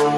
तो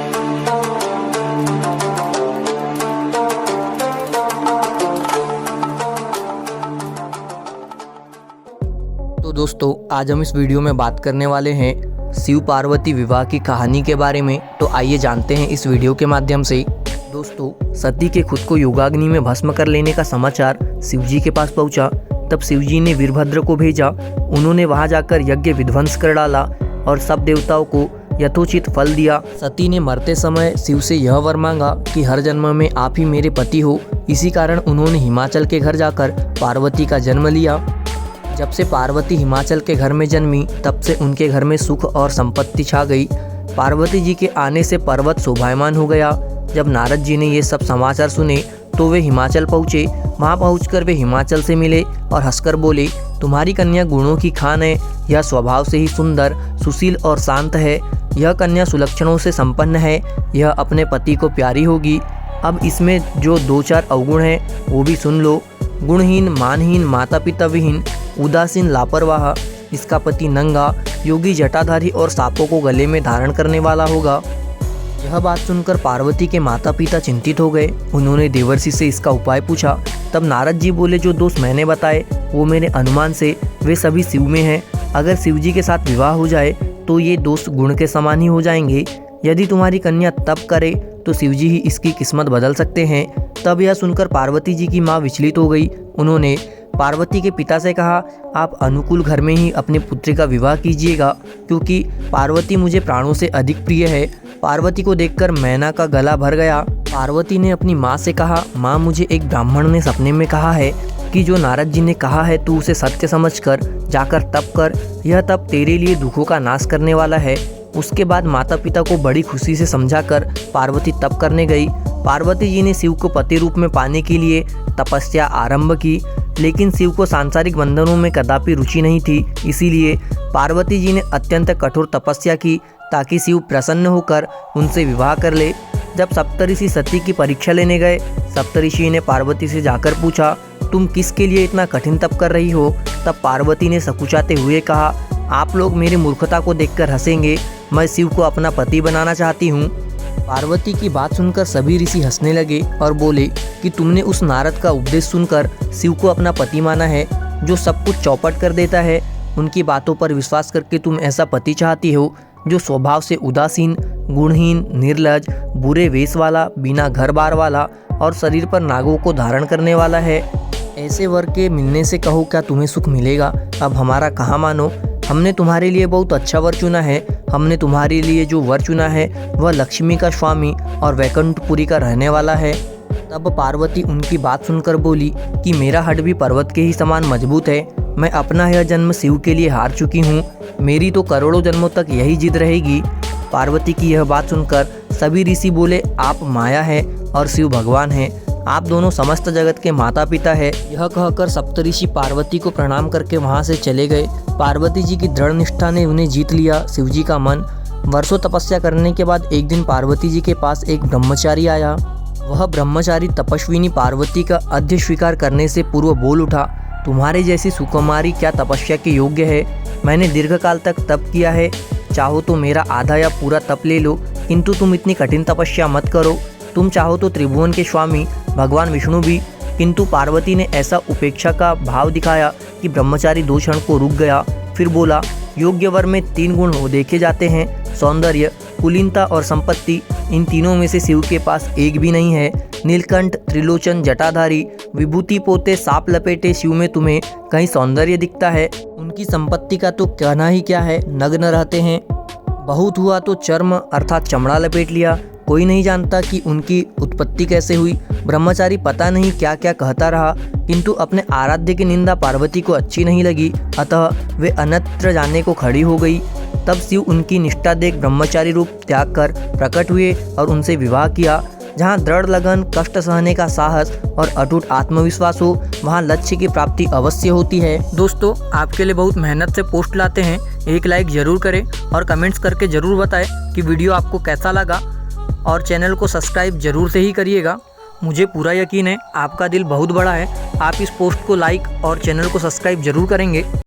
दोस्तों आज हम इस वीडियो में बात करने वाले हैं शिव पार्वती विवाह की कहानी के बारे में। तो आइए जानते हैं इस वीडियो के माध्यम से। दोस्तों सती के खुद को योगाग्नि में भस्म कर लेने का समाचार शिवजी के पास पहुंचा। तब शिवजी ने वीरभद्र को भेजा। उन्होंने वहां जाकर यज्ञ विध्वंस कर डाला और सब देवताओं को यथोचित फल दिया। सती ने मरते समय शिव से यह वर मांगा कि हर जन्म में आप ही मेरे पति हो। इसी कारण उन्होंने हिमाचल के घर जाकर पार्वती का जन्म लिया। जब से पार्वती हिमाचल के घर में जन्मी तब से उनके घर में सुख और संपत्ति छा गई। पार्वती जी के आने से पर्वत शोभायमान हो गया। जब नारद जी ने ये सब समाचार सुने तो वे हिमाचल पहुँचे। वहाँ पहुँचकर वे हिमाचल से मिले और हंसकर बोले, तुम्हारी कन्या गुणों की खान है। यह स्वभाव से ही सुंदर, सुशील और शांत है। यह कन्या सुलक्षणों से संपन्न है। यह अपने पति को प्यारी होगी। अब इसमें जो 2-4 अवगुण हैं वो भी सुन लो। गुणहीन, मानहीन, माता पिता विहीन, उदासीन, लापरवाह। इसका पति नंगा, योगी, जटाधारी और सांपों को गले में धारण करने वाला होगा। यह बात सुनकर पार्वती के माता पिता चिंतित हो गए। उन्होंने देवर्षि से इसका उपाय पूछा। तब नारद जी बोले, जो दोष मैंने बताए वो मेरे अनुमान से वे सभी शिव में हैं। अगर शिव जी के साथ विवाह हो जाए तो ये दोष गुण के समान ही हो जाएंगे। यदि तुम्हारी कन्या तप करे तो शिवजी ही इसकी किस्मत बदल सकते हैं। तब यह सुनकर पार्वती जी की माँ विचलित हो गई। उन्होंने पार्वती के पिता से कहा, आप अनुकूल घर में ही अपने पुत्री का विवाह कीजिएगा, क्योंकि पार्वती मुझे प्राणों से अधिक प्रिय है। पार्वती को देखकर मैना का गला भर गया। पार्वती ने अपनी माँ से कहा, माँ मुझे एक ब्राह्मण ने सपने में कहा है कि जो नारद जी ने कहा है तू उसे सत्य समझकर जाकर तप कर। यह तप तेरे लिए दुखों का नाश करने वाला है। उसके बाद माता पिता को बड़ी खुशी से समझाकर पार्वती तप करने गई। पार्वती जी ने शिव को पति रूप में पाने के लिए तपस्या आरंभ की, लेकिन शिव को सांसारिक बंधनों में कदापि रुचि नहीं थी। इसीलिए पार्वती जी ने अत्यंत कठोर तपस्या की ताकि शिव प्रसन्न होकर उनसे विवाह कर ले। जब सप्तऋषि सती की परीक्षा लेने गए, सप्तऋषि ने पार्वती से जाकर पूछा, तुम किसके लिए इतना कठिन तप कर रही हो? तब पार्वती ने सकुचाते हुए कहा, आप लोग मेरी मूर्खता को देखकर हंसेंगे। मैं शिव को अपना पति बनाना चाहती हूँ। पार्वती की बात सुनकर सभी ऋषि हंसने लगे और बोले कि तुमने उस नारद का उपदेश सुनकर शिव को अपना पति माना है, जो सब कुछ चौपट कर देता है। उनकी बातों पर विश्वास करके तुम ऐसा पति चाहती हो जो स्वभाव से उदासीन, गुणहीन, निर्लज, बुरे वेश वाला, बिना घर बार वाला और शरीर पर नागों को धारण करने वाला है। ऐसे वर के मिलने से कहो क्या तुम्हें सुख मिलेगा? अब हमारा कहाँ मानो। हमने तुम्हारे लिए बहुत अच्छा वर चुना है। हमने तुम्हारे लिए जो वर चुना है वह लक्ष्मी का स्वामी और वैकुंठपुरी का रहने वाला है। तब पार्वती उनकी बात सुनकर बोली कि मेरा हड्ड भी पर्वत के ही समान मजबूत है। मैं अपना यह जन्म शिव के लिए हार चुकी हूँ। मेरी तो करोड़ों जन्मों तक यही जिद रहेगी। पार्वती की यह बात सुनकर सभी ऋषि बोले, आप माया है और शिव भगवान है। आप दोनों समस्त जगत के माता पिता है। यह कहकर सप्तऋषि पार्वती को प्रणाम करके वहां से चले गए। पार्वती जी की दृढ़ निष्ठा ने उन्हें जीत लिया शिवजी का मन। वर्षों तपस्या करने के बाद एक दिन पार्वती जी के पास एक ब्रह्मचारी आया। वह ब्रह्मचारी तपस्विनी पार्वती का अध्य स्वीकार करने से पूर्व बोल उठा, तुम्हारे जैसी सुकुमारी क्या तपस्या के योग्य है? मैंने दीर्घकाल तक तप किया है। चाहो तो मेरा आधा या पूरा तप ले लो, किंतु तुम इतनी कठिन तपस्या मत करो। तुम चाहो तो त्रिभुवन के स्वामी भगवान विष्णु भी। किंतु पार्वती ने ऐसा उपेक्षा का भाव दिखाया कि ब्रह्मचारी 2 क्षण को रुक गया। फिर बोला, योग्य वर में 3 गुण देखे जाते हैं, सौंदर्य, कुलीनता और संपत्ति। इन तीनों में से शिव के पास एक भी नहीं है। नीलकंठ, त्रिलोचन, जटाधारी, विभूति पोते, सांप लपेटे शिव में तुम्हें कहीं सौंदर्य दिखता है? उनकी संपत्ति का तो कहना ही क्या है, नग्न रहते हैं। बहुत हुआ तो चर्म अर्थात चमड़ा लपेट लिया। कोई नहीं जानता कि उनकी उत्पत्ति कैसे हुई। ब्रह्मचारी पता नहीं क्या क्या कहता रहा, किंतु अपने आराध्य की निंदा पार्वती को अच्छी नहीं लगी। अतः वे अन्यत्र जाने को खड़ी हो गई। तब शिव उनकी निष्ठा देख ब्रह्मचारी रूप त्याग कर प्रकट हुए और उनसे विवाह किया। जहाँ दृढ़ लगन, कष्ट सहने का साहस और अटूट आत्मविश्वास हो, वहाँ लक्ष्य की प्राप्ति अवश्य होती है। दोस्तों आपके लिए बहुत मेहनत से पोस्ट लाते हैं। एक लाइक जरूर करें और कमेंट्स करके जरूर बताएं कि वीडियो आपको कैसा लगा, और चैनल को सब्सक्राइब जरूर से ही करिएगा। मुझे पूरा यकीन है आपका दिल बहुत बड़ा है। आप इस पोस्ट को लाइक और चैनल को सब्सक्राइब जरूर करेंगे।